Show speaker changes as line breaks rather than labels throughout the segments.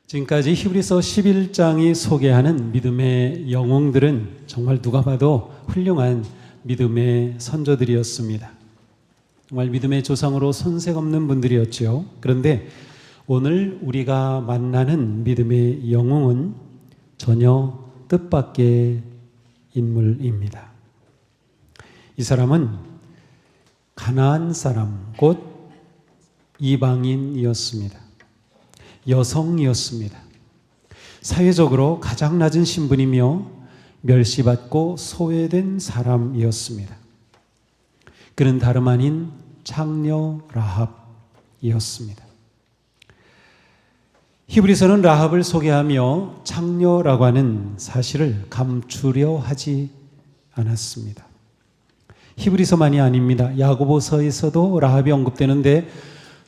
지금까지 히브리서 11장이 소개하는 믿음의 영웅들은 정말 누가 봐도 훌륭한 믿음의 선조들이었습니다. 정말 믿음의 조상으로 손색 없는 분들이었죠. 그런데 오늘 우리가 만나는 믿음의 영웅은 전혀 뜻밖의 인물입니다. 이 사람은 가나안 사람, 곧 이방인이었습니다. 여성이었습니다. 사회적으로 가장 낮은 신분이며 멸시받고 소외된 사람이었습니다. 그는 다름 아닌 창녀 라합이었습니다. 히브리서는 라합을 소개하며 창녀라고 하는 사실을 감추려 하지 않았습니다. 히브리서만이 아닙니다. 야고보서에서도 라합이 언급되는데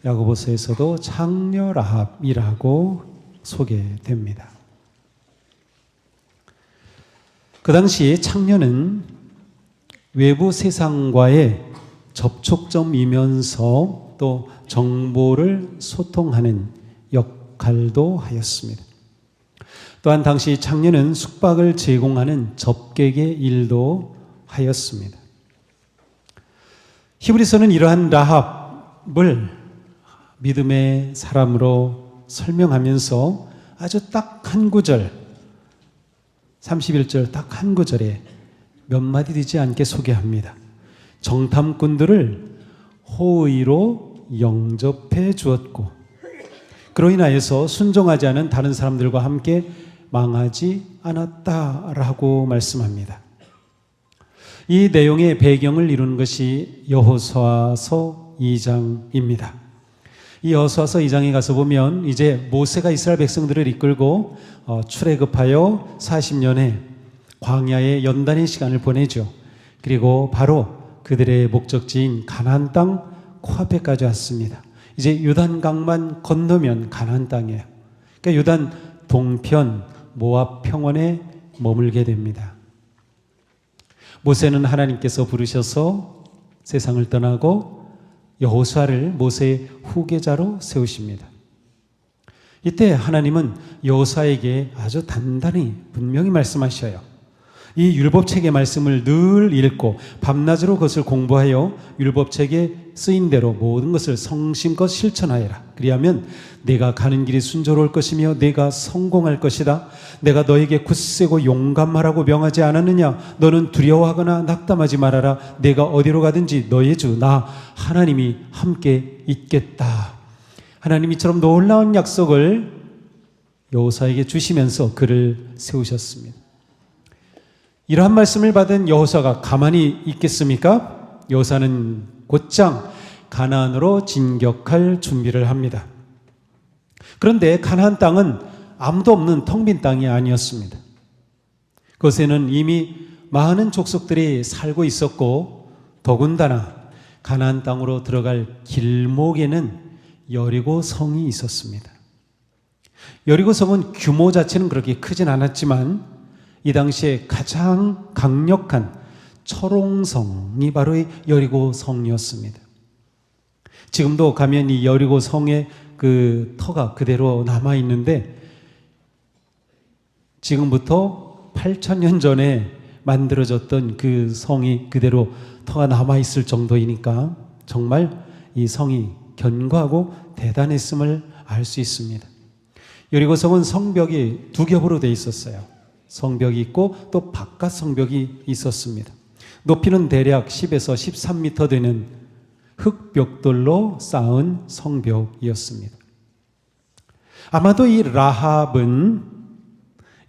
야고보서에서도 창녀 라합이라고 소개됩니다. 그 당시 창녀는 외부 세상과의 접촉점이면서 또 정보를 소통하는 역할도 하였습니다. 또한 당시 창녀는 숙박을 제공하는 접객의 일도 하였습니다. 히브리서는 이러한 라합을 믿음의 사람으로 설명하면서 아주 딱 한 구절, 31절 딱 한 구절에 몇 마디 되지 않게 소개합니다. 정탐꾼들을 호의로 영접해 주었고 그로 인하여서 순종하지 않은 다른 사람들과 함께 망하지 않았다라고 말씀합니다. 이 내용의 배경을 이루는 것이 여호수아서 2장입니다. 이 여호수아서 2장에 가서 보면 이제 모세가 이스라엘 백성들을 이끌고 출애굽하여 40년의 광야의 연단의 시간을 보내죠. 그리고 바로 그들의 목적지인 가나안 땅 코앞에까지 왔습니다. 이제 요단강만 건너면 가나안 땅이에요. 그러니까 요단 동편 모압 평원에 머물게 됩니다. 모세는 하나님께서 부르셔서 세상을 떠나고 여호수아를 모세의 후계자로 세우십니다. 이때 하나님은 여호수아에게 아주 단단히 분명히 말씀하셔요. 이 율법책의 말씀을 늘 읽고 밤낮으로 그것을 공부하여 율법책에 쓰인 대로 모든 것을 성심껏 실천하여라. 그리하면 내가 가는 길이 순조로울 것이며 내가 성공할 것이다. 내가 너에게 굳세고 용감하라고 명하지 않았느냐? 너는 두려워하거나 낙담하지 말아라. 내가 어디로 가든지 너의 주 나 하나님이 함께 있겠다. 하나님이 이처럼 놀라운 약속을 여호수아에게 주시면서 그를 세우셨습니다. 이러한 말씀을 받은 여호수아가 가만히 있겠습니까? 여호수아는 곧장 가나안으로 진격할 준비를 합니다. 그런데 가나안 땅은 아무도 없는 텅 빈 땅이 아니었습니다. 그곳에는 이미 많은 족속들이 살고 있었고 더군다나 가나안 땅으로 들어갈 길목에는 여리고 성이 있었습니다. 여리고 성은 규모 자체는 그렇게 크진 않았지만 이 당시에 가장 강력한 철옹성이 바로 이 여리고 성이었습니다. 지금도 가면 이 여리고 성의 그 터가 그대로 남아 있는데 지금부터 8,000년 전에 만들어졌던 그 성이 그대로 터가 남아 있을 정도이니까 정말 이 성이 견고하고 대단했음을 알 수 있습니다. 여리고 성은 성벽이 두 겹으로 되어 있었어요. 성벽이 있고 또 바깥 성벽이 있었습니다. 높이는 대략 10에서 13m 되는 흙벽돌로 쌓은 성벽이었습니다. 아마도 이 라합은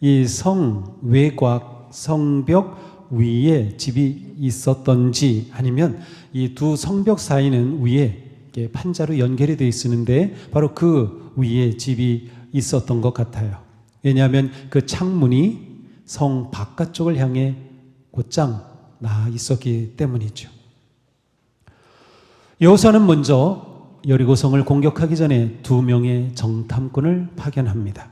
이 성 외곽 성벽 위에 집이 있었던지 아니면 이 두 성벽 사이는 위에 판자로 연결이 되어 있었는데 바로 그 위에 집이 있었던 것 같아요. 왜냐하면 그 창문이 성 바깥쪽을 향해 곧장 나아 있었기 때문이죠. 여호수아는 먼저 여리고성을 공격하기 전에 2명의 정탐꾼을 파견합니다.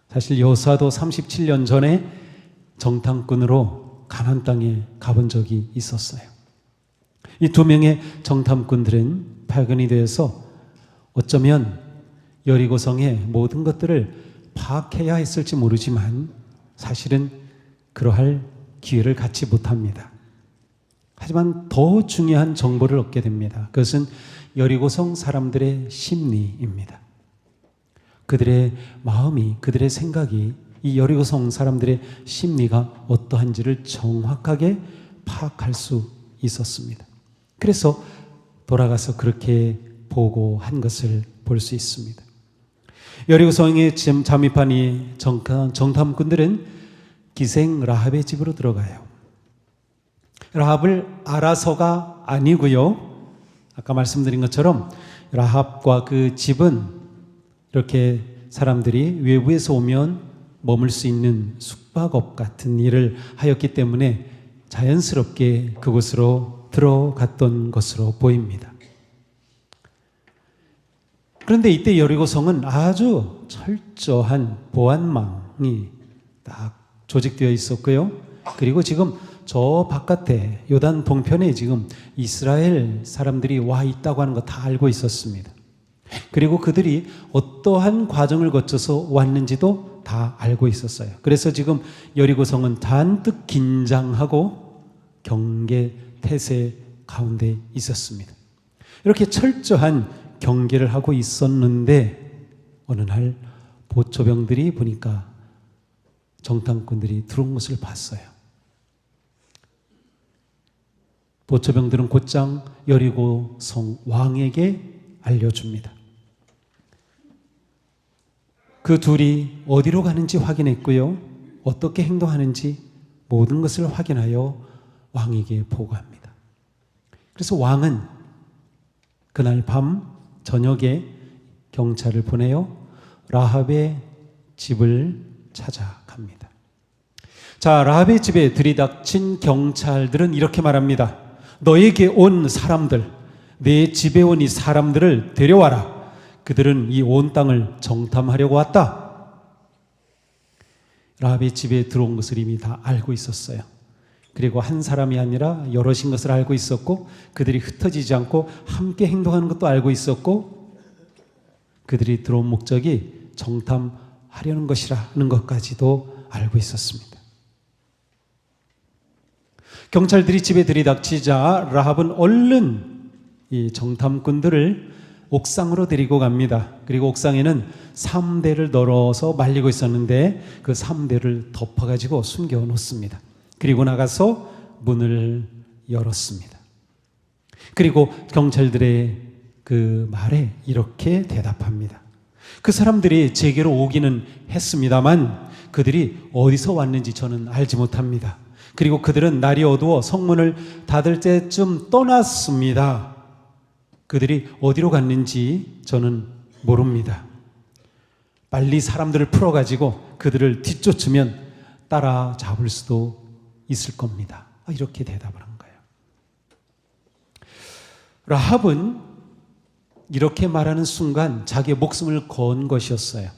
사실 여호수아도 37년 전에 정탐꾼으로 가나안 땅에 가본 적이 있었어요. 이 2명의 정탐꾼들은 파견이 되어서 어쩌면 여리고성의 모든 것들을 파악해야 했을지 모르지만 사실은 그러할 기회를 갖지 못합니다. 하지만 더 중요한 정보를 얻게 됩니다. 그것은 여리고성 사람들의 심리입니다. 그들의 마음이, 그들의 생각이, 이 여리고성 사람들의 심리가 어떠한지를 정확하게 파악할 수 있었습니다. 그래서 돌아가서 그렇게 보고한 것을 볼 수 있습니다. 여리고성에 잠입한 이 정탐꾼들은 기생 라합의 집으로 들어가요. 라합을 알아서가 아니고요. 아까 말씀드린 것처럼 라합과 그 집은 이렇게 사람들이 외부에서 오면 머물 수 있는 숙박업 같은 일을 하였기 때문에 자연스럽게 그곳으로 들어갔던 것으로 보입니다. 그런데 이때 여리고성은 아주 철저한 보안망이 딱 조직되어 있었고요. 그리고 지금 저 바깥에 요단 동편에 지금 이스라엘 사람들이 와 있다고 하는 거 다 알고 있었습니다. 그리고 그들이 어떠한 과정을 거쳐서 왔는지도 다 알고 있었어요. 그래서 지금 여리고성은 잔뜩 긴장하고 경계 태세 가운데 있었습니다. 이렇게 철저한 경계를 하고 있었는데 어느 날 보초병들이 보니까 정탐꾼들이 들어온 것을 봤어요. 보초병들은 곧장 여리고성 왕에게 알려줍니다. 그 둘이 어디로 가는지 확인했고요. 어떻게 행동하는지 모든 것을 확인하여 왕에게 보고합니다. 그래서 왕은 그날 밤 저녁에 경찰을 보내어 라합의 집을 찾아갑니다. 자, 라합의 집에 들이닥친 경찰들은 이렇게 말합니다. 너에게 온 사람들, 내 집에 온 이 사람들을 데려와라. 그들은 이 온 땅을 정탐하려고 왔다. 라합의 집에 들어온 것을 이미 다 알고 있었어요. 그리고 한 사람이 아니라 여럿인 것을 알고 있었고, 그들이 흩어지지 않고 함께 행동하는 것도 알고 있었고, 그들이 들어온 목적이 정탐하려는 것이라는 것까지도 알고 있었습니다. 경찰들이 집에 들이닥치자 라합은 얼른 이 정탐꾼들을 옥상으로 데리고 갑니다. 그리고 옥상에는 3대를 널어서 말리고 있었는데 그 3대를 덮어가지고 숨겨 놓습니다. 그리고 나가서 문을 열었습니다. 그리고 경찰들의 그 말에 이렇게 대답합니다. 그 사람들이 제게로 오기는 했습니다만 그들이 어디서 왔는지 저는 알지 못합니다. 그리고 그들은 날이 어두워 성문을 닫을 때쯤 떠났습니다. 그들이 어디로 갔는지 저는 모릅니다. 빨리 사람들을 풀어가지고 그들을 뒤쫓으면 따라잡을 수도 있을 겁니다. 이렇게 대답을 한 거예요. 라합은 이렇게 말하는 순간 자기의 목숨을 건 것이었어요.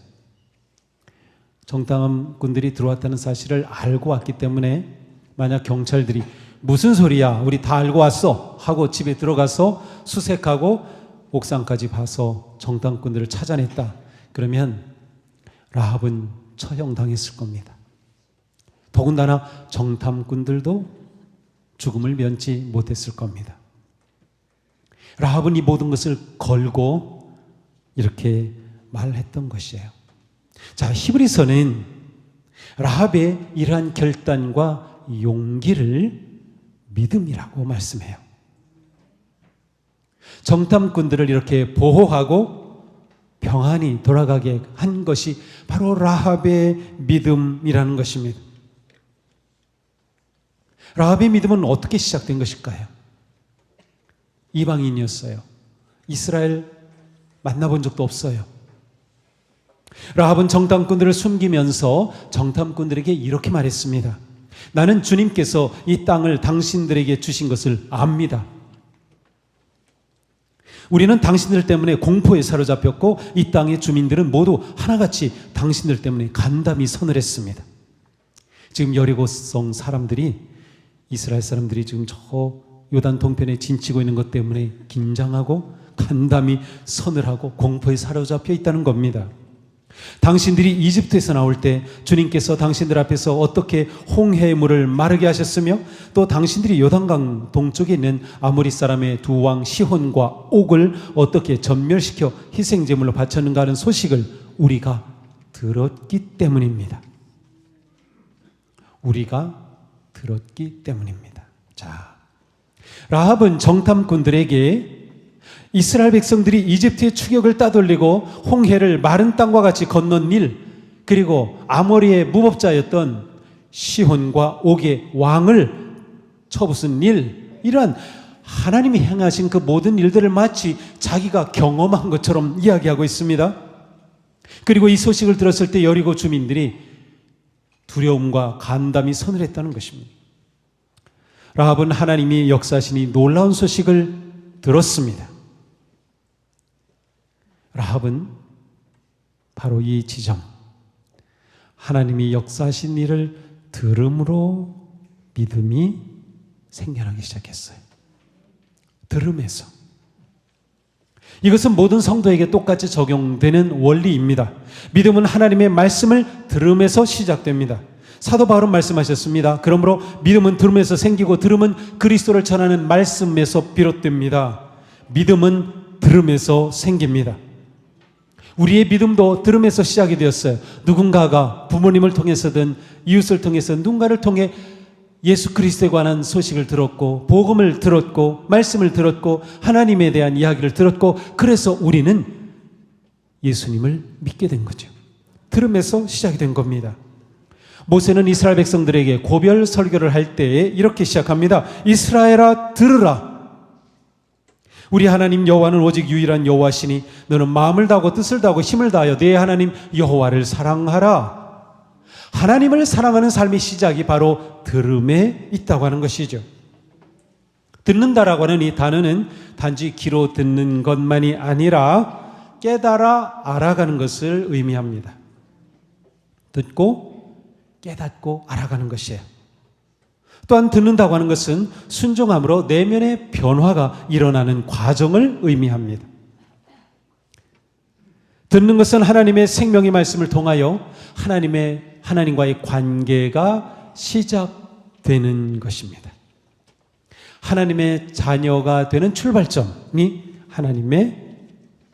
정탐꾼들이 들어왔다는 사실을 알고 왔기 때문에 만약 경찰들이 무슨 소리야, 우리 다 알고 왔어 하고 집에 들어가서 수색하고 옥상까지 봐서 정탐꾼들을 찾아냈다, 그러면 라합은 처형당했을 겁니다. 더군다나 정탐꾼들도 죽음을 면치 못했을 겁니다. 라합은 이 모든 것을 걸고 이렇게 말했던 것이에요. 자, 히브리서는 라합의 이러한 결단과 용기를 믿음이라고 말씀해요. 정탐꾼들을 이렇게 보호하고 평안히 돌아가게 한 것이 바로 라합의 믿음이라는 것입니다. 라합의 믿음은 어떻게 시작된 것일까요? 이방인이었어요. 이스라엘 만나본 적도 없어요. 라합은 정탐꾼들을 숨기면서 정탐꾼들에게 이렇게 말했습니다. 나는 주님께서 이 땅을 당신들에게 주신 것을 압니다. 우리는 당신들 때문에 공포에 사로잡혔고 이 땅의 주민들은 모두 하나같이 당신들 때문에 간담이 서늘했습니다. 지금 여리고성 사람들이, 이스라엘 사람들이 지금 저 요단 동편에 진치고 있는 것 때문에 긴장하고 간담이 선을 하고 공포에 사로잡혀 있다는 겁니다. 당신들이 이집트에서 나올 때 주님께서 당신들 앞에서 어떻게 홍해의 물을 마르게 하셨으며 또 당신들이 요단강 동쪽에 있는 아모리 사람의 두 왕 시혼과 옥을 어떻게 전멸시켜 희생제물로 바쳤는가 하는 소식을 우리가 들었기 때문입니다. 우리가 들었기 때문입니다. 자, 라합은 정탐꾼들에게 이스라엘 백성들이 이집트의 추격을 따돌리고 홍해를 마른 땅과 같이 건넌 일, 그리고 아모리의 무법자였던 시혼과 옥의 왕을 쳐부순 일, 이러한 하나님이 행하신 그 모든 일들을 마치 자기가 경험한 것처럼 이야기하고 있습니다. 그리고 이 소식을 들었을 때 여리고 주민들이 두려움과 간담이 서늘했다는 것입니다. 라합은 하나님이 역사하시니 놀라운 소식을 들었습니다. 라합은 바로 이 지점, 하나님이 역사하신 일을 들음으로 믿음이 생겨나기 시작했어요. 들음에서. 이것은 모든 성도에게 똑같이 적용되는 원리입니다. 믿음은 하나님의 말씀을 들음에서 시작됩니다. 사도 바울은 말씀하셨습니다. 그러므로 믿음은 들음에서 생기고 들음은 그리스도를 전하는 말씀에서 비롯됩니다. 믿음은 들음에서 생깁니다. 우리의 믿음도 들음에서 시작이 되었어요. 누군가가 부모님을 통해서든 이웃을 통해서 누군가를 통해 예수 그리스도에 관한 소식을 들었고 복음을 들었고 말씀을 들었고 하나님에 대한 이야기를 들었고 그래서 우리는 예수님을 믿게 된 거죠. 들음에서 시작이 된 겁니다. 모세는 이스라엘 백성들에게 고별 설교를 할 때에 이렇게 시작합니다. 이스라엘아 들으라. 우리 하나님 여호와는 오직 유일한 여호와시니 너는 마음을 다하고 뜻을 다하고 힘을 다하여 네 하나님 여호와를 사랑하라. 하나님을 사랑하는 삶의 시작이 바로 들음에 있다고 하는 것이죠. 듣는다라고 하는 이 단어는 단지 귀로 듣는 것만이 아니라 깨달아 알아가는 것을 의미합니다. 듣고 깨닫고 알아가는 것이에요. 또한 듣는다고 하는 것은 순종함으로 내면의 변화가 일어나는 과정을 의미합니다. 듣는 것은 하나님의 생명의 말씀을 통하여 하나님과의 관계가 시작되는 것입니다. 하나님의 자녀가 되는 출발점이 하나님의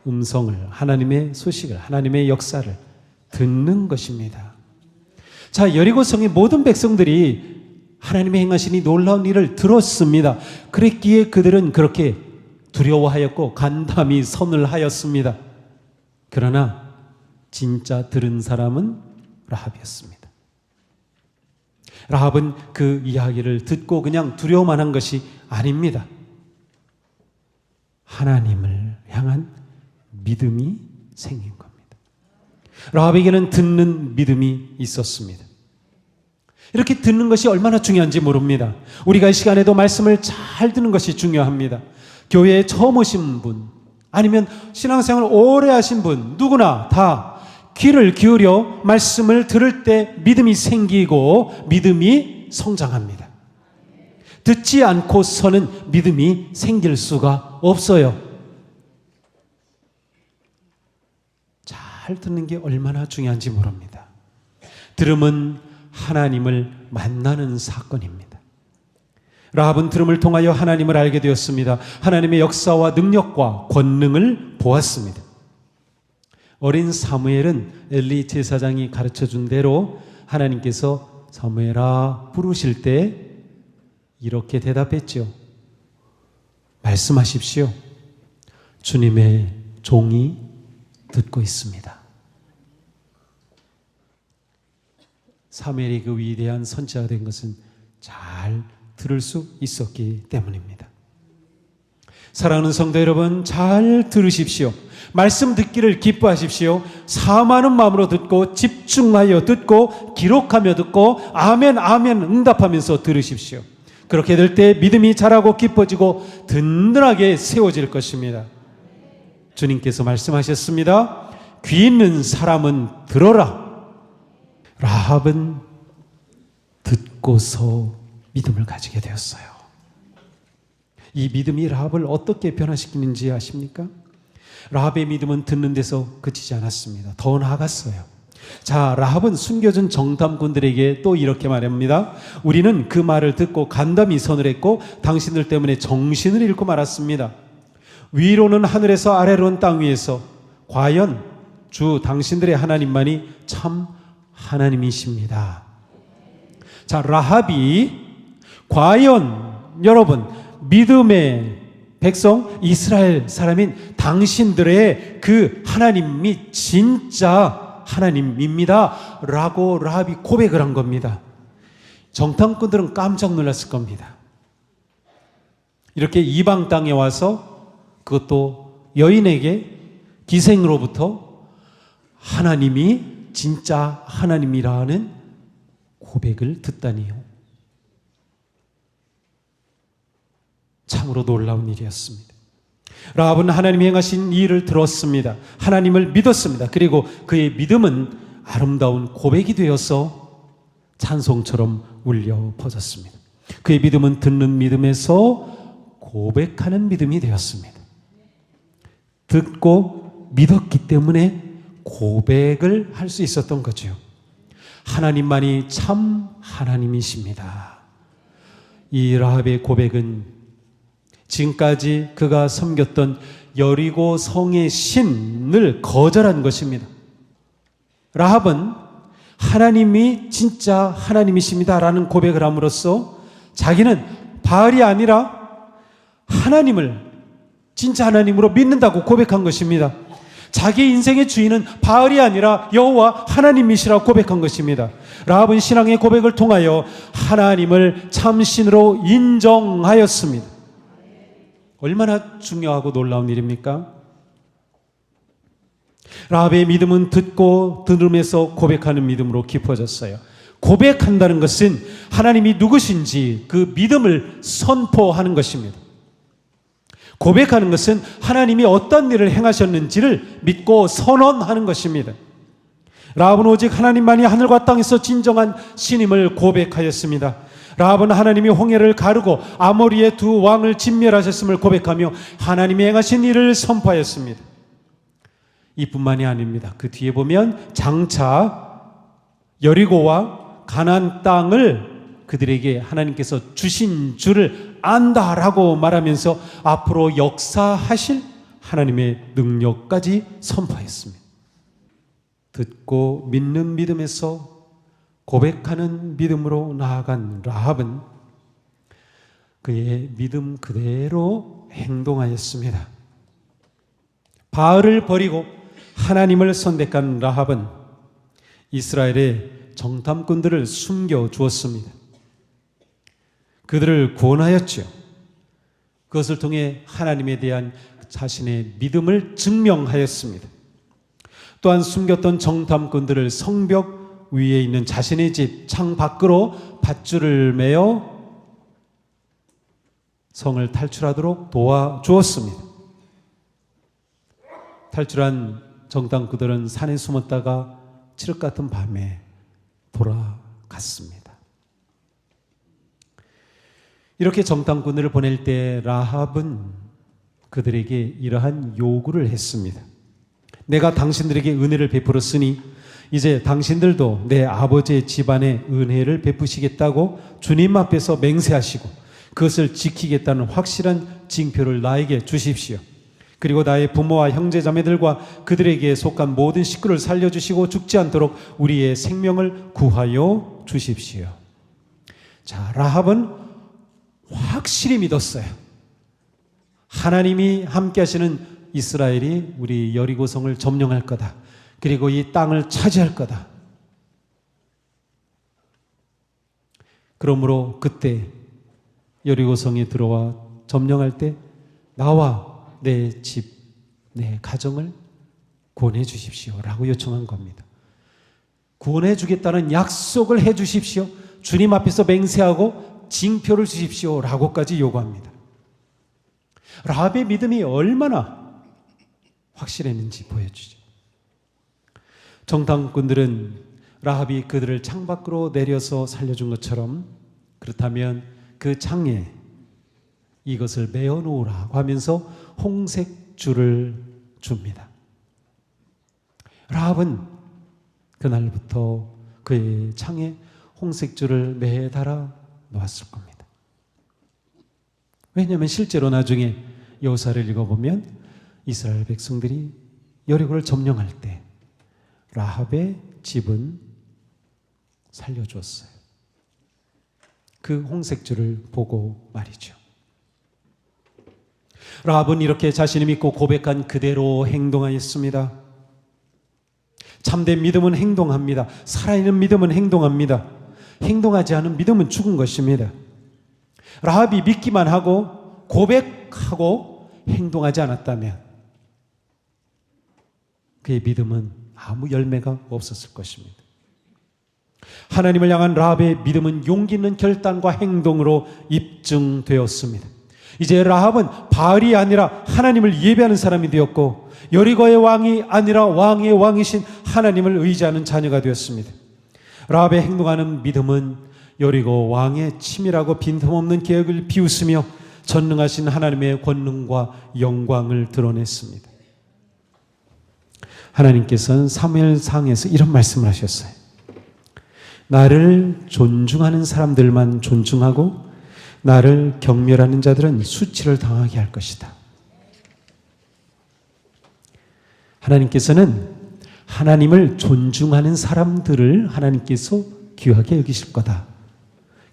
음성을, 하나님의 소식을, 하나님의 역사를 듣는 것입니다. 자, 여리고성의 모든 백성들이 하나님의 행하신 이 놀라운 일을 들었습니다. 그랬기에 그들은 그렇게 두려워하였고 간담이 선을 하였습니다. 그러나 진짜 들은 사람은 라합이었습니다. 라합은 그 이야기를 듣고 그냥 두려워만 한 것이 아닙니다. 하나님을 향한 믿음이 생긴 겁니다. 라합에게는 듣는 믿음이 있었습니다. 이렇게 듣는 것이 얼마나 중요한지 모릅니다. 우리가 이 시간에도 말씀을 잘 듣는 것이 중요합니다. 교회에 처음 오신 분, 아니면 신앙생활을 오래 하신 분, 누구나 다 귀를 기울여 말씀을 들을 때 믿음이 생기고 믿음이 성장합니다. 듣지 않고서는 믿음이 생길 수가 없어요. 잘 듣는 게 얼마나 중요한지 모릅니다. 들음은 하나님을 만나는 사건입니다. 라합은 들음을 통하여 하나님을 알게 되었습니다. 하나님의 역사와 능력과 권능을 보았습니다. 어린 사무엘은 엘리 제사장이 가르쳐준 대로 하나님께서 사무엘아 부르실 때 이렇게 대답했죠. 말씀하십시오. 주님의 종이 듣고 있습니다. 사무엘이 그 위대한 선지자가 된 것은 잘 들을 수 있었기 때문입니다. 사랑하는 성도 여러분, 잘 들으십시오. 말씀 듣기를 기뻐하십시오. 사모하는 마음으로 듣고 집중하여 듣고 기록하며 듣고 아멘 아멘 응답하면서 들으십시오. 그렇게 될 때 믿음이 자라고 깊어지고 든든하게 세워질 것입니다. 주님께서 말씀하셨습니다. 귀 있는 사람은 들어라. 라합은 듣고서 믿음을 가지게 되었어요. 이 믿음이 라합을 어떻게 변화시키는지 아십니까? 라합의 믿음은 듣는 데서 그치지 않았습니다. 더 나아갔어요. 자, 라합은 숨겨진 정탐꾼들에게 또 이렇게 말합니다. 우리는 그 말을 듣고 간담이 선을 했고 당신들 때문에 정신을 잃고 말았습니다. 위로는 하늘에서 아래로는 땅 위에서 과연 주 당신들의 하나님만이 참 하나님이십니다. 자, 라합이 과연 여러분 믿음의 백성 이스라엘 사람인 당신들의 그 하나님이 진짜 하나님입니다 라고 라합이 고백을 한 겁니다. 정탐꾼들은 깜짝 놀랐을 겁니다. 이렇게 이방 땅에 와서 그것도 여인에게 기생으로부터 하나님이 진짜 하나님이라는 고백을 듣다니요. 참으로 놀라운 일이었습니다. 라합은 하나님이 행하신 일을 들었습니다. 하나님을 믿었습니다. 그리고 그의 믿음은 아름다운 고백이 되어서 찬송처럼 울려 퍼졌습니다. 그의 믿음은 듣는 믿음에서 고백하는 믿음이 되었습니다. 듣고 믿었기 때문에 고백을 할 수 있었던 거죠. 하나님만이 참 하나님이십니다. 이 라합의 고백은 지금까지 그가 섬겼던 여리고 성의 신을 거절한 것입니다. 라합은 하나님이 진짜 하나님이십니다라는 고백을 함으로써 자기는 바알이 아니라 하나님을 진짜 하나님으로 믿는다고 고백한 것입니다. 자기 인생의 주인은 바알이 아니라 여호와 하나님이시라고 고백한 것입니다. 라합은 신앙의 고백을 통하여 하나님을 참신으로 인정하였습니다. 얼마나 중요하고 놀라운 일입니까? 라합의 믿음은 듣고 들음에서 고백하는 믿음으로 깊어졌어요. 고백한다는 것은 하나님이 누구신지 그 믿음을 선포하는 것입니다. 고백하는 것은 하나님이 어떤 일을 행하셨는지를 믿고 선언하는 것입니다. 라합은 오직 하나님만이 하늘과 땅에서 진정한 신임을 고백하였습니다. 라합은 하나님이 홍해를 가르고 아모리의 두 왕을 진멸하셨음을 고백하며 하나님이 행하신 일을 선포하였습니다. 이뿐만이 아닙니다. 그 뒤에 보면 장차 여리고와 가나안 땅을 그들에게 하나님께서 주신 줄을 안다라고 말하면서 앞으로 역사하실 하나님의 능력까지 선포했습니다. 듣고 믿는 믿음에서 고백하는 믿음으로 나아간 라합은 그의 믿음 그대로 행동하였습니다. 바알을 버리고 하나님을 선택한 라합은 이스라엘의 정탐꾼들을 숨겨 주었습니다. 그들을 구원하였죠. 그것을 통해 하나님에 대한 자신의 믿음을 증명하였습니다. 또한 숨겼던 정탐꾼들을 성벽 위에 있는 자신의 집 창 밖으로 밧줄을 매어 성을 탈출하도록 도와주었습니다. 탈출한 정탐꾼들은 산에 숨었다가 칠흑 같은 밤에 돌아갔습니다. 이렇게 정탐꾼들을 보낼 때 라합은 그들에게 이러한 요구를 했습니다. 내가 당신들에게 은혜를 베풀었으니 이제 당신들도 내 아버지의 집안에 은혜를 베푸시겠다고 주님 앞에서 맹세하시고 그것을 지키겠다는 확실한 징표를 나에게 주십시오. 그리고 나의 부모와 형제 자매들과 그들에게 속한 모든 식구를 살려주시고 죽지 않도록 우리의 생명을 구하여 주십시오. 자, 라합은 확실히 믿었어요. 하나님이 함께 하시는 이스라엘이 우리 여리고성을 점령할 거다. 그리고 이 땅을 차지할 거다. 그러므로 그때 여리고성에 들어와 점령할 때 나와 내 집, 내 가정을 구원해 주십시오 라고 요청한 겁니다. 구원해 주겠다는 약속을 해 주십시오. 주님 앞에서 맹세하고 징표를 주십시오 라고까지 요구합니다. 라합의 믿음이 얼마나 확실했는지 보여주죠. 정탐꾼들은 라합이 그들을 창밖으로 내려서 살려준 것처럼 그렇다면 그 창에 이것을 메어 놓으라고 하면서 홍색줄을 줍니다. 라합은 그날부터 그의 창에 홍색줄을 매달아 놓았을 겁니다. 왜냐하면 실제로 나중에 여호수아를 읽어보면 이스라엘 백성들이 여리고를 점령할 때 라합의 집은 살려주었어요. 그 홍색줄을 보고 말이죠. 라합은 이렇게 자신이 믿고 고백한 그대로 행동하였습니다. 참된 믿음은 행동합니다. 살아있는 믿음은 행동합니다. 행동하지 않은 믿음은 죽은 것입니다. 라합이 믿기만 하고 고백하고 행동하지 않았다면 그의 믿음은 아무 열매가 없었을 것입니다. 하나님을 향한 라합의 믿음은 용기 있는 결단과 행동으로 입증되었습니다. 이제 라합은 바알이 아니라 하나님을 예배하는 사람이 되었고 여리고의 왕이 아니라 왕의 왕이신 하나님을 의지하는 자녀가 되었습니다. 라합의 행동하는 믿음은 여리고 왕의 치밀하고 빈틈없는 계획을 비웃으며 전능하신 하나님의 권능과 영광을 드러냈습니다. 하나님께서는 사무엘상에서 이런 말씀을 하셨어요. 나를 존중하는 사람들만 존중하고 나를 경멸하는 자들은 수치를 당하게 할 것이다. 하나님께서는 하나님을 존중하는 사람들을 하나님께서 귀하게 여기실 거다.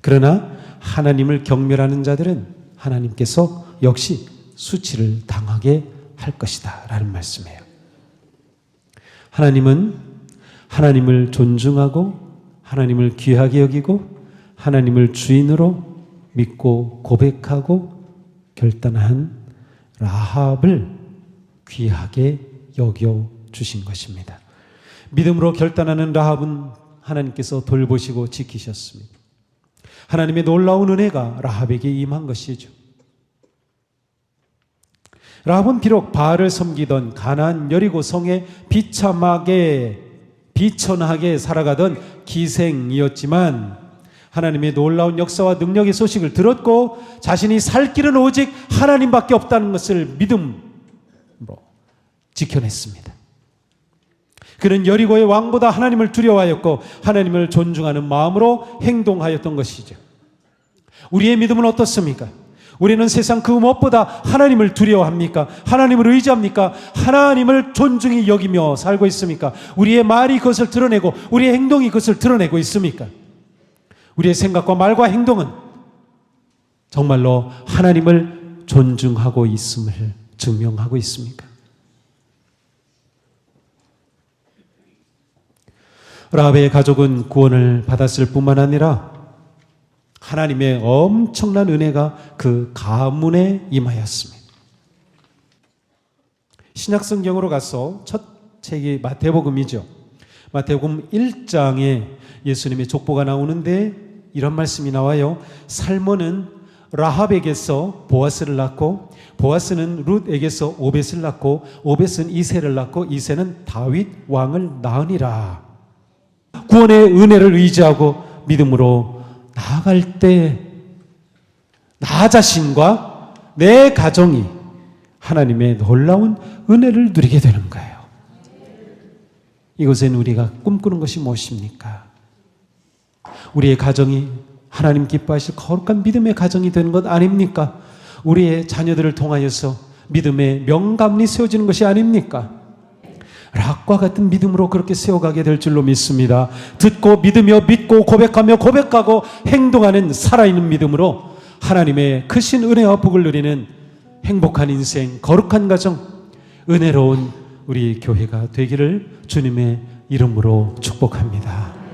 그러나 하나님을 경멸하는 자들은 하나님께서 역시 수치를 당하게 할 것이다 라는 말씀이에요. 하나님은 하나님을 존중하고 하나님을 귀하게 여기고 하나님을 주인으로 믿고 고백하고 결단한 라합을 귀하게 여겨주신 것입니다. 믿음으로 결단하는 라합은 하나님께서 돌보시고 지키셨습니다. 하나님의 놀라운 은혜가 라합에게 임한 것이죠. 라합은 비록 바알을 섬기던 가나안 여리고 성에 비참하게 비천하게 살아가던 기생이었지만 하나님의 놀라운 역사와 능력의 소식을 들었고 자신이 살 길은 오직 하나님밖에 없다는 것을 믿음으로 지켜냈습니다. 그는 여리고의 왕보다 하나님을 두려워하였고 하나님을 존중하는 마음으로 행동하였던 것이죠. 우리의 믿음은 어떻습니까? 우리는 세상 그 무엇보다 하나님을 두려워합니까? 하나님을 의지합니까? 하나님을 존중히 여기며 살고 있습니까? 우리의 말이 그것을 드러내고 우리의 행동이 그것을 드러내고 있습니까? 우리의 생각과 말과 행동은 정말로 하나님을 존중하고 있음을 증명하고 있습니까? 라합의 가족은 구원을 받았을 뿐만 아니라 하나님의 엄청난 은혜가 그 가문에 임하였습니다. 신약성경으로 가서 첫 책이 마태복음이죠. 마태복음 1장에 예수님의 족보가 나오는데 이런 말씀이 나와요. 살몬은 라합에게서 보아스를 낳고 보아스는 룻에게서 오벳을 낳고 오벳은 이새를 낳고 이새는 다윗 왕을 낳으니라. 구원의 은혜를 의지하고 믿음으로 나아갈 때 나 자신과 내 가정이 하나님의 놀라운 은혜를 누리게 되는 거예요. 이곳엔 우리가 꿈꾸는 것이 무엇입니까? 우리의 가정이 하나님 기뻐하실 거룩한 믿음의 가정이 되는 것 아닙니까? 우리의 자녀들을 통하여서 믿음의 명감리 세워지는 것이 아닙니까? 락과 같은 믿음으로 그렇게 세워가게 될 줄로 믿습니다. 듣고 믿으며 믿고 고백하며 고백하고 행동하는 살아있는 믿음으로 하나님의 크신 은혜와 복을 누리는 행복한 인생, 거룩한 가정, 은혜로운 우리 교회가 되기를 주님의 이름으로 축복합니다.